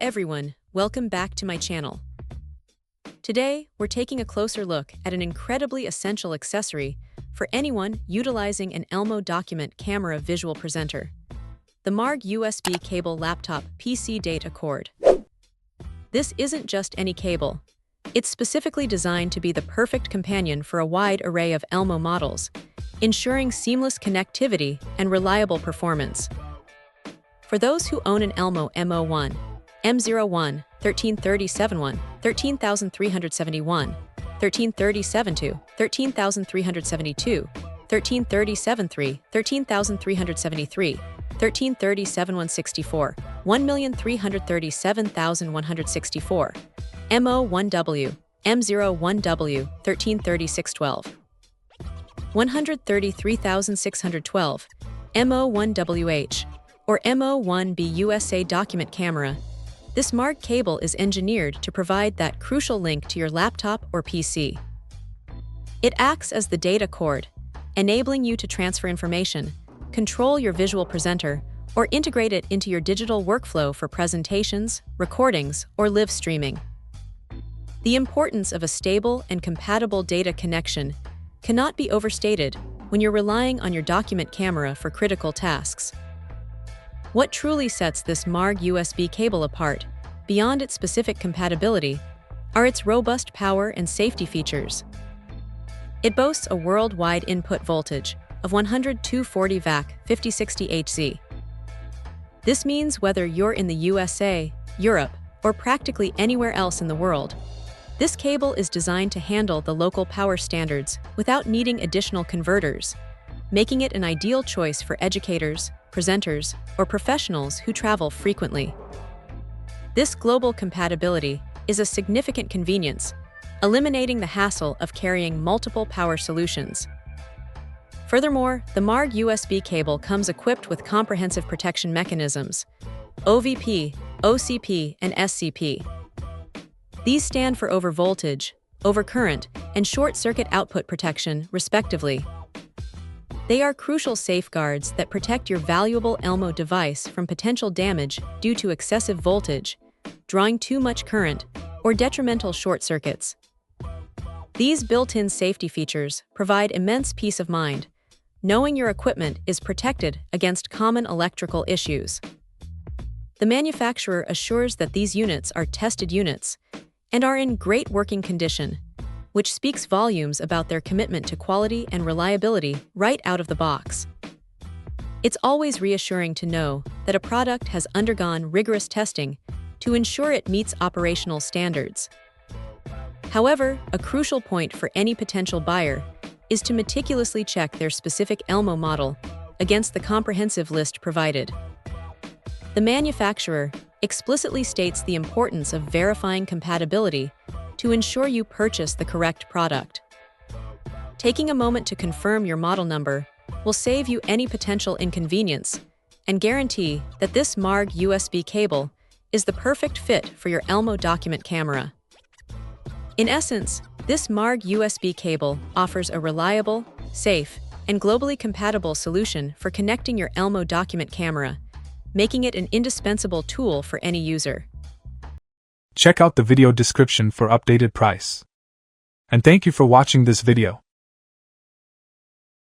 everyone, welcome back to my channel. Today, we're taking a closer look at an incredibly essential accessory for anyone utilizing an Elmo document camera visual presenter, the Marg USB cable laptop PC data cord. This isn't just any cable. It's specifically designed to be the perfect companion for a wide array of Elmo models, ensuring seamless connectivity and reliable performance. For those who own an Elmo M01, M01, 133071, 13371, 133072, 13372, 133073, 13373, 1337164, 1337164, MO1W, M01W, 133612, 133,612, MO1WH, or MO1B USA document camera. This Marg cable is engineered to provide that crucial link to your laptop or PC. It acts as the data cord, enabling you to transfer information, control your visual presenter, or integrate it into your digital workflow for presentations, recordings, or live streaming. The importance of a stable and compatible data connection cannot be overstated when you're relying on your document camera for critical tasks. What truly sets this Marg USB cable apart, beyond its specific compatibility, are its robust power and safety features. It boasts a worldwide input voltage of 100-240 VAC 5060 Hz. This means whether you're in the USA, Europe, or practically anywhere else in the world, this cable is designed to handle the local power standards without needing additional converters, making it an ideal choice for educators, presenters, or professionals who travel frequently. This global compatibility is a significant convenience, eliminating the hassle of carrying multiple power solutions. Furthermore, the Marg USB cable comes equipped with comprehensive protection mechanisms, OVP, OCP, and SCP. These stand for overvoltage, overcurrent, and short-circuit output protection, respectively. They are crucial safeguards that protect your valuable Elmo device from potential damage due to excessive voltage, drawing too much current, or detrimental short circuits. These built-in safety features provide immense peace of mind, knowing your equipment is protected against common electrical issues. The manufacturer assures that these units are tested units and are in great working condition, which speaks volumes about their commitment to quality and reliability right out of the box. It's always reassuring to know that a product has undergone rigorous testing to ensure it meets operational standards. However, a crucial point for any potential buyer is to meticulously check their specific Elmo model against the comprehensive list provided. The manufacturer explicitly states the importance of verifying compatibility to ensure you purchase the correct product. Taking a moment to confirm your model number will save you any potential inconvenience and guarantee that this Marg USB cable is the perfect fit for your Elmo document camera. In essence, this Marg USB cable offers a reliable, safe, and globally compatible solution for connecting your Elmo document camera, making it an indispensable tool for any user. Check out the video description for updated price. And thank you for watching this video.